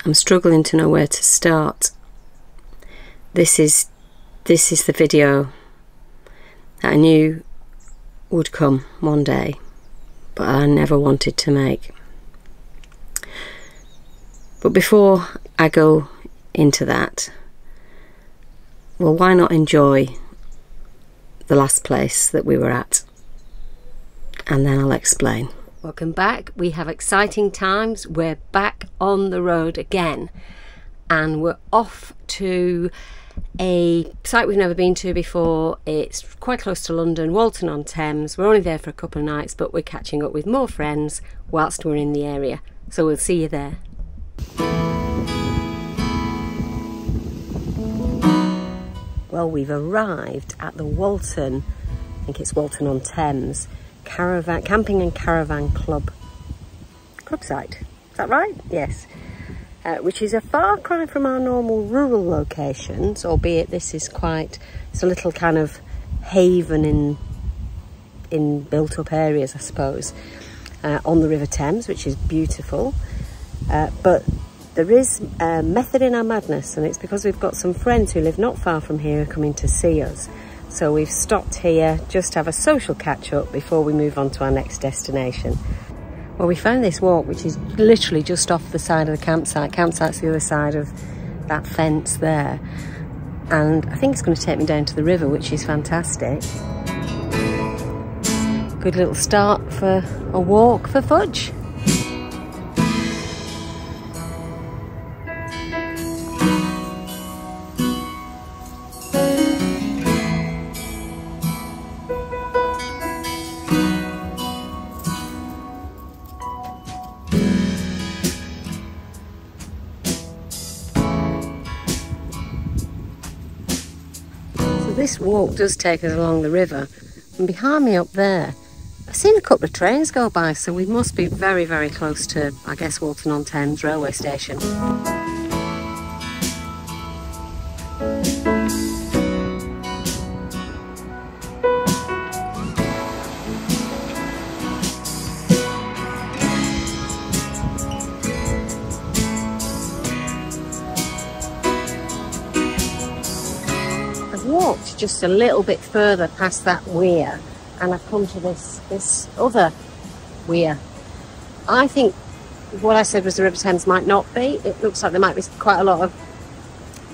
I'm struggling to know where to start. This is the video that I knew would come one day, but I never wanted to make. But before I go into that, well, why not enjoy the last place that we were at? And then I'll explain. Welcome back. We have exciting times. We're back on the road again, and we're off to a site we've never been to before. It's quite close to London, Walton-on-Thames. We're only there for a couple of nights, but we're catching up with more friends whilst we're in the area. So we'll see you there. Well, we've arrived at the Walton, I think it's Walton-on-Thames, Camping and Caravan Club site. Is that right? Yes. Which is a far cry from our normal rural locations, albeit this is it's a little kind of haven in built-up areas, I suppose, on the River Thames, which is beautiful. But there is a method in our madness, and it's because we've got some friends who live not far from here coming to see us. So we've stopped here just to have a social catch-up before we move on to our next destination. Well, we found this walk, which is literally just off the side of the campsite. Campsite's the other side of that fence there. And I think it's going to take me down to the river, which is fantastic. Good little start for a walk for Fudge. This walk does take us along the river, and behind me up there I've seen a couple of trains go by, so we must be very, very close to, I guess, Walton-on-Thames railway station. Walked just a little bit further past that weir, and I've come to this other weir. I think what I said was the River Thames might not be. It looks like there might be quite a lot of,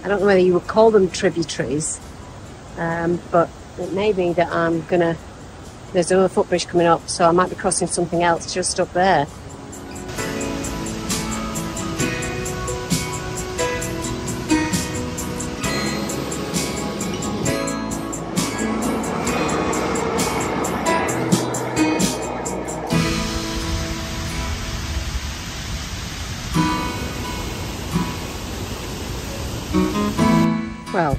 I don't know whether you would call them tributaries, but it may be that there's another footbridge coming up, so I might be crossing something else just up there. Well,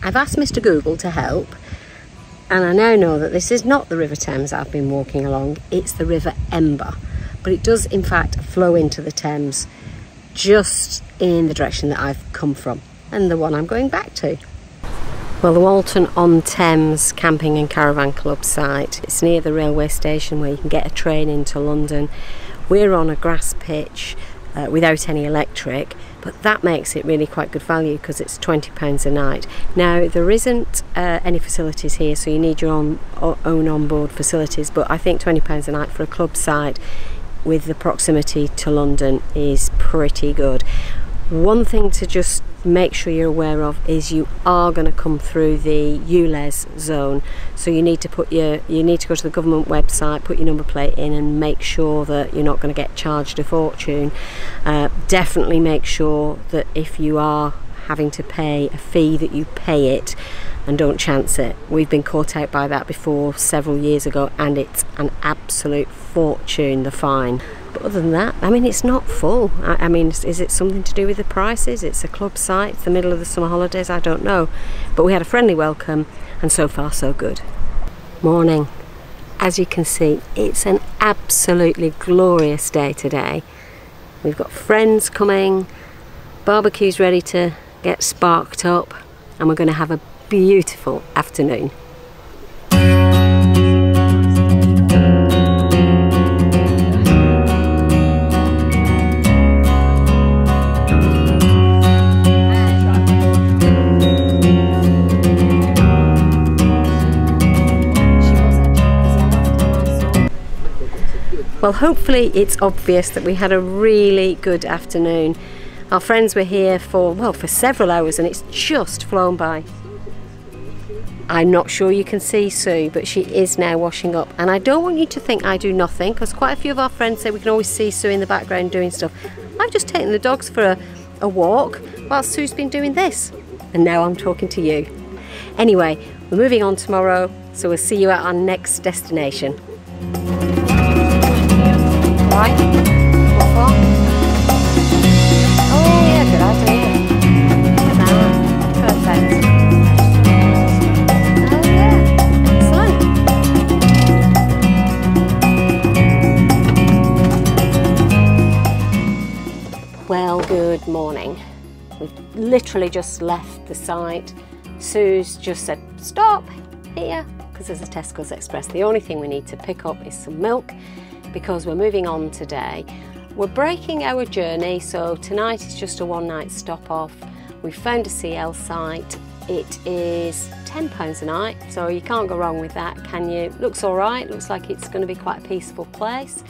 I've asked Mr. Google to help, and I now know that this is not the River Thames I've been walking along, it's the River Ember. But it does in fact flow into the Thames just in the direction that I've come from, and the one I'm going back to. Well, the Walton-on-Thames Camping and Caravan Club site, it's near the railway station where you can get a train into London. We're on a grass pitch without any electric, but that makes it really quite good value because it's £20 a night. Now, there isn't any facilities here, so you need your own on-board facilities, but I think £20 a night for a club site with the proximity to London is pretty good. One thing to just make sure you're aware of is you are going to come through the ULEZ zone, so you need to go to the government website, put your number plate in, and make sure that you're not going to get charged a fortune. Definitely make sure that if you are having to pay a fee that you pay it, and don't chance it. We've been caught out by that before several years ago, and it's an absolute fortune, the fine. But other than that, I mean, it's not full. I mean, is it something to do with the prices? It's a club site, it's the middle of the summer holidays, I don't know. But we had a friendly welcome, and so far so good. Morning. As you can see, it's an absolutely glorious day today. We've got friends coming, barbecue's ready to get sparked up, and we're going to have a beautiful afternoon. Well, hopefully it's obvious that we had a really good afternoon. Our friends were here for, well, for several hours, and it's just flown by. I'm not sure you can see Sue, but she is now washing up. And I don't want you to think I do nothing, because quite a few of our friends say we can always see Sue in the background doing stuff. I've just taken the dogs for a walk while Sue's been doing this. And now I'm talking to you. Anyway, we're moving on tomorrow, so we'll see you at our next destination. Right? What for? Oh yeah, good idea. Look at that. Perfect. Oh yeah, excellent. Well, good morning. We've literally just left the site. Sue's just said, stop here, because there's a Tesco's Express. The only thing we need to pick up is some milk, because we're moving on today. We're breaking our journey, so tonight is just a one-night stop off. We've found a CL site. It is £10 a night, so you can't go wrong with that, can you? Looks all right, looks like it's going to be quite a peaceful place.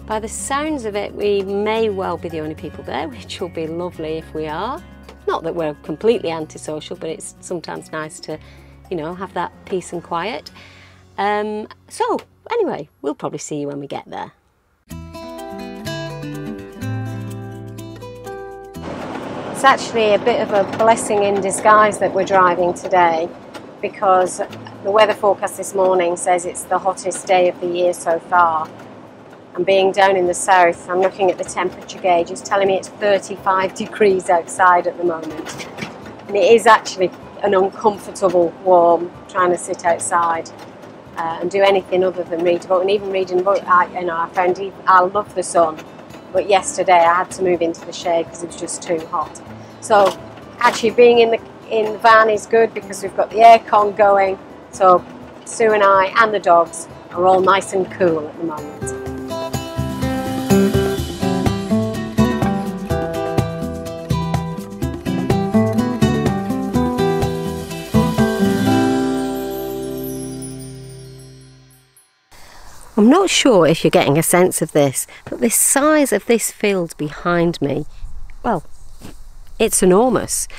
By the sounds of it, we may well be the only people there, which will be lovely if we are. Not that we're completely antisocial, but it's sometimes nice to, you know, have that peace and quiet. So anyway, we'll probably see you when we get there. It's actually a bit of a blessing in disguise that we're driving today, because the weather forecast this morning says it's the hottest day of the year so far. And being down in the south, I'm looking at the temperature gauge, it's telling me it's 35 degrees outside at the moment. And it is actually an uncomfortable warm trying to sit outside and do anything other than read a book. And even reading a book, I found I love the sun, but yesterday I had to move into the shade because it was just too hot. So actually being in the van is good, because we've got the aircon going, so Sue and I and the dogs are all nice and cool at the moment. I'm not sure if you're getting a sense of this, but the size of this field behind me, well, it's enormous.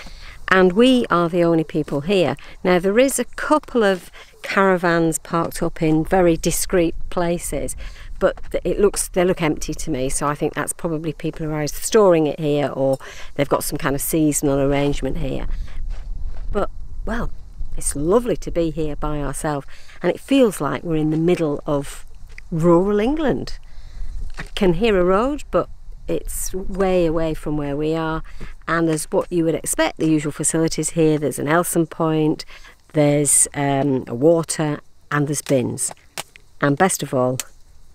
And we are the only people here. Now, there is a couple of caravans parked up in very discreet places, but they look empty to me, so I think that's probably people who are either storing it here or they've got some kind of seasonal arrangement here. But, well, it's lovely to be here by ourselves, and it feels like we're in the middle of rural England. I can hear a road, but it's way away from where we are, and there's what you would expect, the usual facilities here. There's an Elson point, there's a water, and there's bins. And best of all,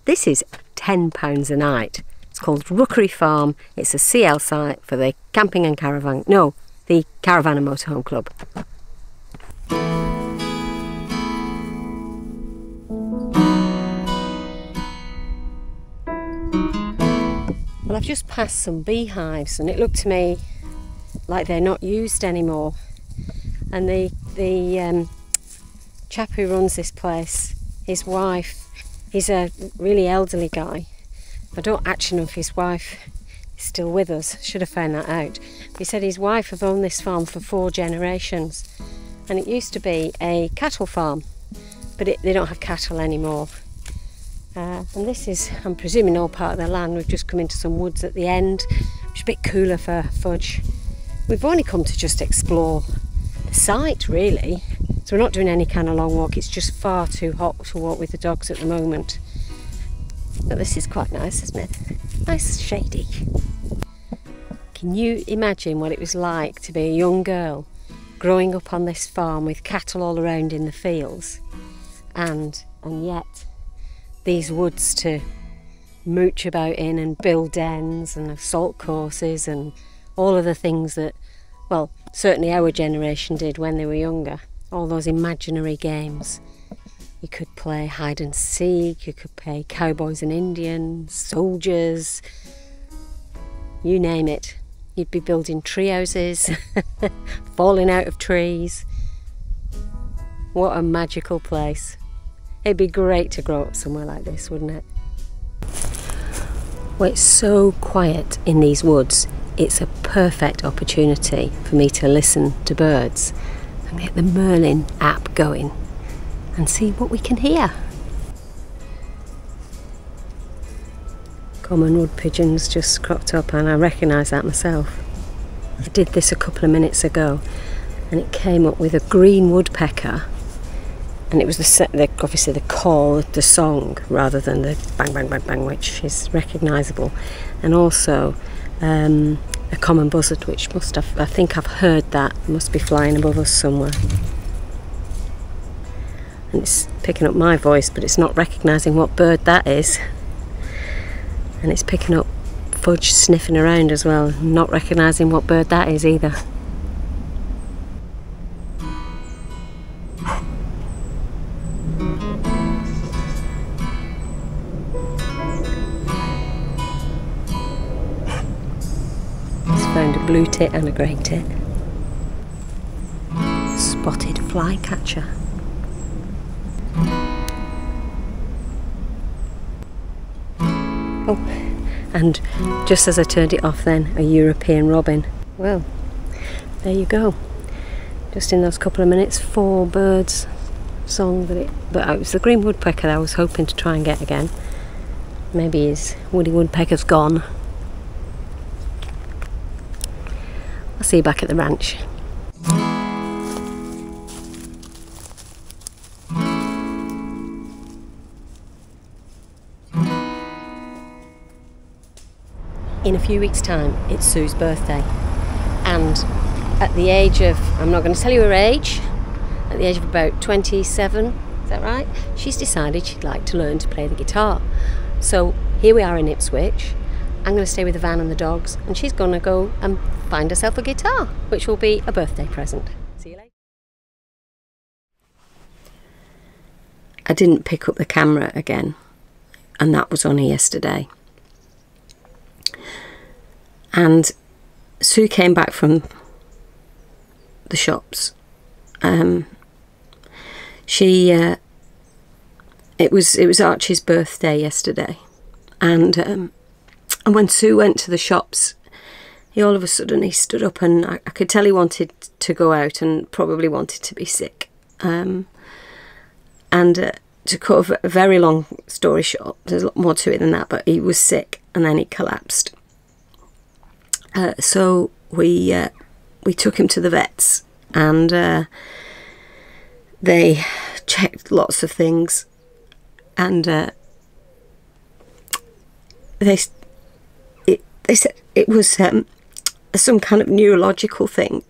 this is £10 a night. It's called Rookery Farm. It's a CL site for the Camping and Caravan, no, the Caravan and Motorhome Club. Well, I've just passed some beehives, and it looked to me like they're not used anymore. And the chap who runs this place, his wife, he's a really elderly guy. I don't actually know if his wife is still with us. Should have found that out. He said his wife have owned this farm for 4 generations, and it used to be a cattle farm, but they don't have cattle anymore. And this is, I'm presuming, all part of their land. We've just come into some woods at the end, which is a bit cooler for Fudge. We've only come to just explore the site, really. So we're not doing any kind of long walk. It's just far too hot to walk with the dogs at the moment. But this is quite nice, isn't it? Nice, shady. Can you imagine what it was like to be a young girl growing up on this farm with cattle all around in the fields, and yet these woods to mooch about in and build dens and assault courses and all of the things that, well, certainly our generation did when they were younger. All those imaginary games. You could play hide and seek, you could play cowboys and Indians, soldiers, you name it. You'd be building tree houses, falling out of trees. What a magical place. It'd be great to grow up somewhere like this, wouldn't it? Well, it's so quiet in these woods. It's a perfect opportunity for me to listen to birds and get the Merlin app going and see what we can hear. Common wood pigeons just cropped up, and I recognise that myself. I did this a couple of minutes ago and it came up with a green woodpecker, and it was obviously the call, the song, rather than the bang bang bang bang, which is recognisable, and also a common buzzard, which must have, I think I've heard that, must be flying above us somewhere. And it's picking up my voice, but it's not recognising what bird that is. And it's picking up Fudge sniffing around as well, not recognising what bird that is either. Just found a blue tit and a grey tit. Spotted flycatcher. Oh, and just as I turned it off then, a European robin. Well, there you go. Just in those couple of minutes, 4 birds song, but it was the green woodpecker that I was hoping to try and get again. Maybe his woody woodpecker's gone. I'll see you back at the ranch. In a few weeks' time, it's Sue's birthday, and at the age of, I'm not going to tell you her age, at the age of about 27, is that right? She's decided she'd like to learn to play the guitar. So here we are in Ipswich. I'm going to stay with the van and the dogs, and she's going to go and find herself a guitar, which will be a birthday present. See you later. I didn't pick up the camera again, and that was only yesterday. And Sue came back from the shops. It was Archie's birthday yesterday, and when Sue went to the shops, he all of a sudden he stood up, and I could tell he wanted to go out and probably wanted to be sick. To cut a very long story short, there's a lot more to it than that, but he was sick and then he collapsed. So we took him to the vets, and they checked lots of things, and they said it was some kind of neurological thing.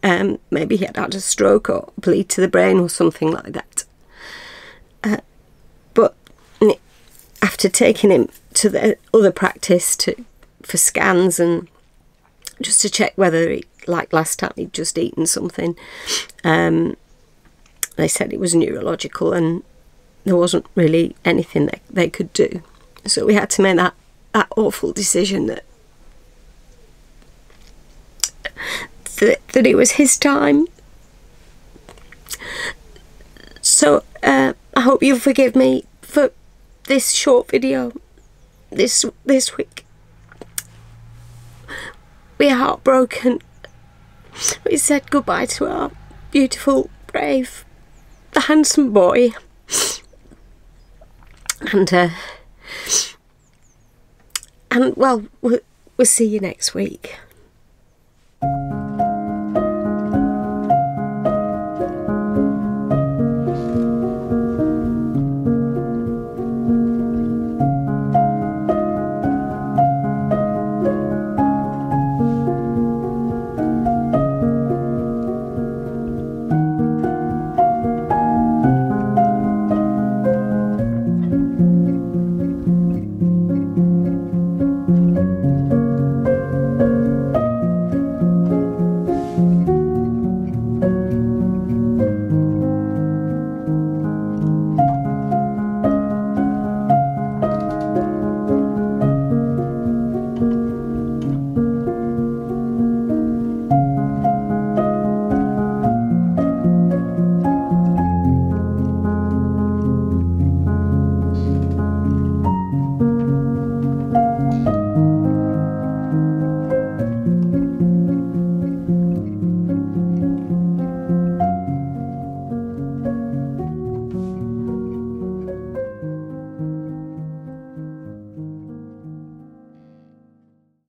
Maybe he had a stroke or bleed to the brain or something like that. But after taking him to the other practice for scans and just to check whether he, like last time, he'd just eaten something, they said it was neurological and there wasn't really anything that they could do. So we had to make that awful decision that it was his time. So I hope you'll forgive me for this short video this week. We are heartbroken. We said goodbye to our beautiful, brave, handsome boy, and well, we'll see you next week.